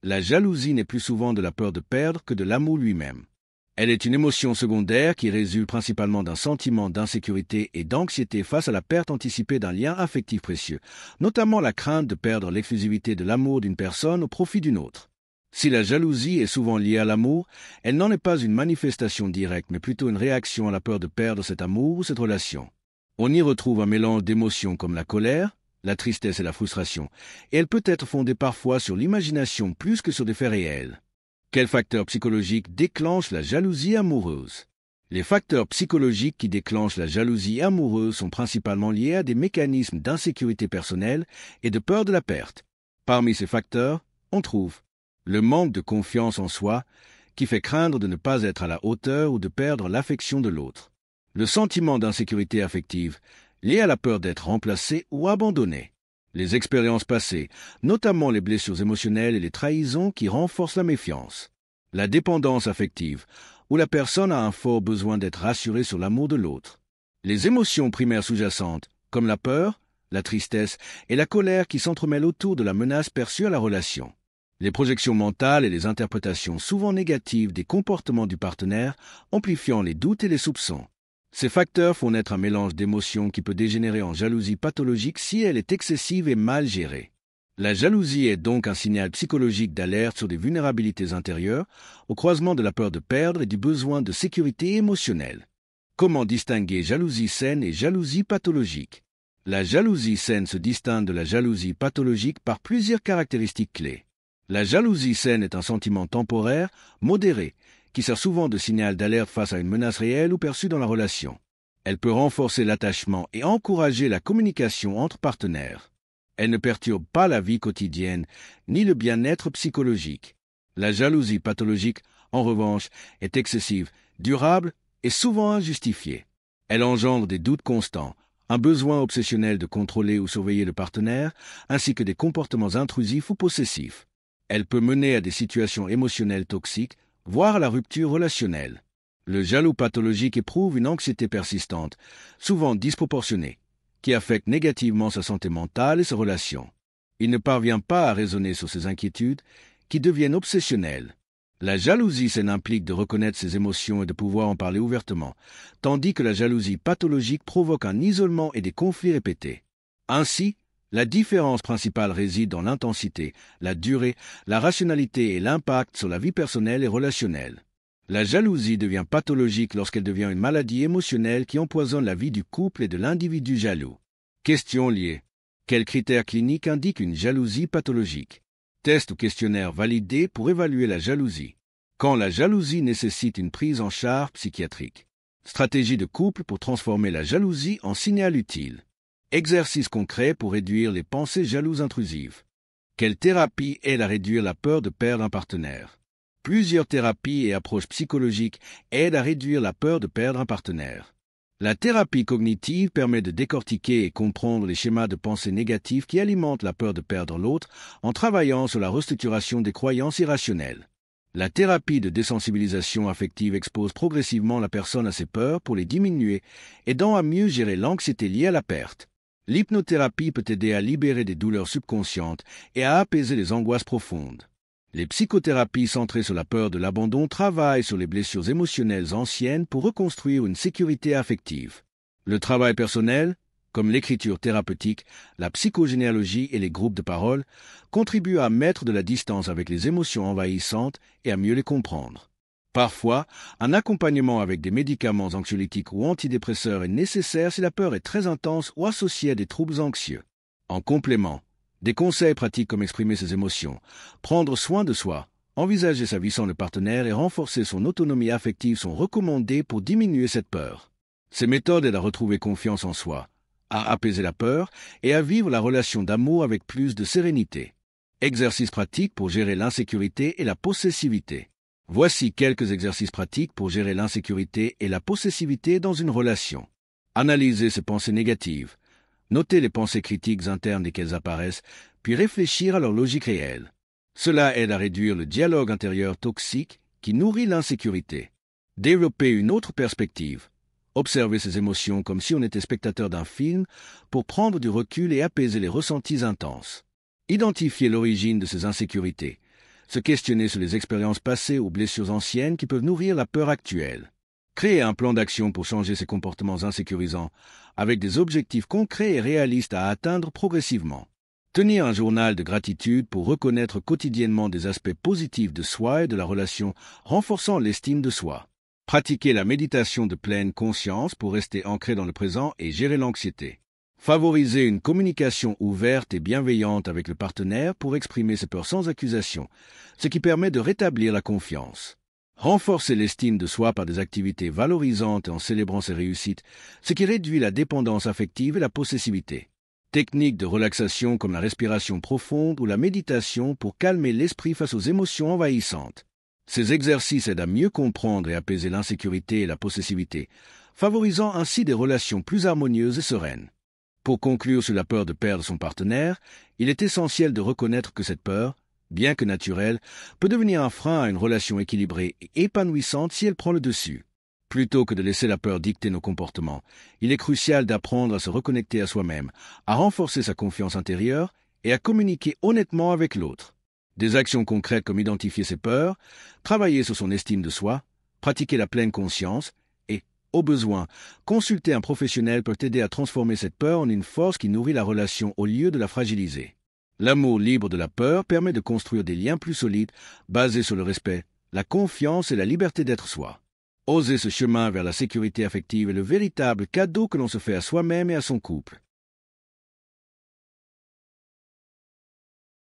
La jalousie n'est plus souvent de la peur de perdre que de l'amour lui-même. Elle est une émotion secondaire qui résulte principalement d'un sentiment d'insécurité et d'anxiété face à la perte anticipée d'un lien affectif précieux, notamment la crainte de perdre l'exclusivité de l'amour d'une personne au profit d'une autre. Si la jalousie est souvent liée à l'amour, elle n'en est pas une manifestation directe, mais plutôt une réaction à la peur de perdre cet amour ou cette relation. On y retrouve un mélange d'émotions comme la colère, la tristesse et la frustration, et elle peut être fondée parfois sur l'imagination plus que sur des faits réels. Quels facteurs psychologiques déclenchent la jalousie amoureuse? Les facteurs psychologiques qui déclenchent la jalousie amoureuse sont principalement liés à des mécanismes d'insécurité personnelle et de peur de la perte. Parmi ces facteurs, on trouve le manque de confiance en soi, qui fait craindre de ne pas être à la hauteur ou de perdre l'affection de l'autre. Le sentiment d'insécurité affective, lié à la peur d'être remplacé ou abandonné. Les expériences passées, notamment les blessures émotionnelles et les trahisons qui renforcent la méfiance. La dépendance affective, où la personne a un fort besoin d'être rassurée sur l'amour de l'autre. Les émotions primaires sous-jacentes, comme la peur, la tristesse et la colère qui s'entremêlent autour de la menace perçue à la relation. Les projections mentales et les interprétations souvent négatives des comportements du partenaire, amplifiant les doutes et les soupçons. Ces facteurs font naître un mélange d'émotions qui peut dégénérer en jalousie pathologique si elle est excessive et mal gérée. La jalousie est donc un signal psychologique d'alerte sur des vulnérabilités intérieures, au croisement de la peur de perdre et du besoin de sécurité émotionnelle. Comment distinguer jalousie saine et jalousie pathologique? La jalousie saine se distingue de la jalousie pathologique par plusieurs caractéristiques clés. La jalousie saine est un sentiment temporaire, modéré, qui sert souvent de signal d'alerte face à une menace réelle ou perçue dans la relation. Elle peut renforcer l'attachement et encourager la communication entre partenaires. Elle ne perturbe pas la vie quotidienne, ni le bien-être psychologique. La jalousie pathologique, en revanche, est excessive, durable et souvent injustifiée. Elle engendre des doutes constants, un besoin obsessionnel de contrôler ou surveiller le partenaire, ainsi que des comportements intrusifs ou possessifs. Elle peut mener à des situations émotionnelles toxiques, voire à la rupture relationnelle. Le jaloux pathologique éprouve une anxiété persistante, souvent disproportionnée, qui affecte négativement sa santé mentale et ses relations. Il ne parvient pas à raisonner sur ses inquiétudes, qui deviennent obsessionnelles. La jalousie saine implique de reconnaître ses émotions et de pouvoir en parler ouvertement, tandis que la jalousie pathologique provoque un isolement et des conflits répétés. Ainsi, la différence principale réside dans l'intensité, la durée, la rationalité et l'impact sur la vie personnelle et relationnelle. La jalousie devient pathologique lorsqu'elle devient une maladie émotionnelle qui empoisonne la vie du couple et de l'individu jaloux. Question liée. Quels critères cliniques indiquent une jalousie pathologique? Test ou questionnaire validé pour évaluer la jalousie. Quand la jalousie nécessite une prise en charge psychiatrique. Stratégie de couple pour transformer la jalousie en signal utile. Exercice concret pour réduire les pensées jalouses intrusives. Quelle thérapie aide à réduire la peur de perdre un partenaire? Plusieurs thérapies et approches psychologiques aident à réduire la peur de perdre un partenaire. La thérapie cognitive permet de décortiquer et comprendre les schémas de pensée négatifs qui alimentent la peur de perdre l'autre en travaillant sur la restructuration des croyances irrationnelles. La thérapie de désensibilisation affective expose progressivement la personne à ses peurs pour les diminuer, aidant à mieux gérer l'anxiété liée à la perte. L'hypnothérapie peut aider à libérer des douleurs subconscientes et à apaiser les angoisses profondes. Les psychothérapies centrées sur la peur de l'abandon travaillent sur les blessures émotionnelles anciennes pour reconstruire une sécurité affective. Le travail personnel, comme l'écriture thérapeutique, la psychogénéalogie et les groupes de parole, contribuent à mettre de la distance avec les émotions envahissantes et à mieux les comprendre. Parfois, un accompagnement avec des médicaments anxiolytiques ou antidépresseurs est nécessaire si la peur est très intense ou associée à des troubles anxieux. En complément, des conseils pratiques comme exprimer ses émotions, prendre soin de soi, envisager sa vie sans le partenaire et renforcer son autonomie affective sont recommandés pour diminuer cette peur. Ces méthodes aident à retrouver confiance en soi, à apaiser la peur et à vivre la relation d'amour avec plus de sérénité. Exercices pratiques pour gérer l'insécurité et la possessivité. Voici quelques exercices pratiques pour gérer l'insécurité et la possessivité dans une relation. Analyser ses pensées négatives. Noter les pensées critiques internes dès qu'elles apparaissent, puis réfléchir à leur logique réelle. Cela aide à réduire le dialogue intérieur toxique qui nourrit l'insécurité. Développer une autre perspective. Observer ses émotions comme si on était spectateur d'un film pour prendre du recul et apaiser les ressentis intenses. Identifier l'origine de ces insécurités. Se questionner sur les expériences passées ou blessures anciennes qui peuvent nourrir la peur actuelle. Créer un plan d'action pour changer ses comportements insécurisants, avec des objectifs concrets et réalistes à atteindre progressivement. Tenir un journal de gratitude pour reconnaître quotidiennement des aspects positifs de soi et de la relation, renforçant l'estime de soi. Pratiquer la méditation de pleine conscience pour rester ancré dans le présent et gérer l'anxiété. Favoriser une communication ouverte et bienveillante avec le partenaire pour exprimer ses peurs sans accusation, ce qui permet de rétablir la confiance. Renforcer l'estime de soi par des activités valorisantes et en célébrant ses réussites, ce qui réduit la dépendance affective et la possessivité. Techniques de relaxation comme la respiration profonde ou la méditation pour calmer l'esprit face aux émotions envahissantes. Ces exercices aident à mieux comprendre et apaiser l'insécurité et la possessivité, favorisant ainsi des relations plus harmonieuses et sereines. Pour conclure sur la peur de perdre son partenaire, il est essentiel de reconnaître que cette peur, bien que naturelle, peut devenir un frein à une relation équilibrée et épanouissante si elle prend le dessus. Plutôt que de laisser la peur dicter nos comportements, il est crucial d'apprendre à se reconnecter à soi-même, à renforcer sa confiance intérieure et à communiquer honnêtement avec l'autre. Des actions concrètes comme identifier ses peurs, travailler sur son estime de soi, pratiquer la pleine conscience et, au besoin, consulter un professionnel peut aider à transformer cette peur en une force qui nourrit la relation au lieu de la fragiliser. L'amour libre de la peur permet de construire des liens plus solides, basés sur le respect, la confiance et la liberté d'être soi. Oser ce chemin vers la sécurité affective est le véritable cadeau que l'on se fait à soi-même et à son couple.